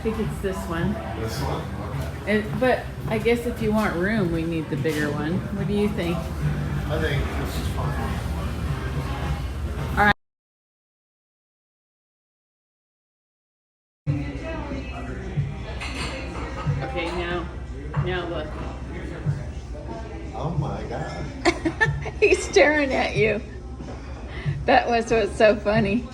think it's this one. This one? Okay. But I guess if you want room, we need the bigger one. What do you think? I think this is fine. All right. Okay, now look. Oh my God. He's staring at you. That was what's so funny.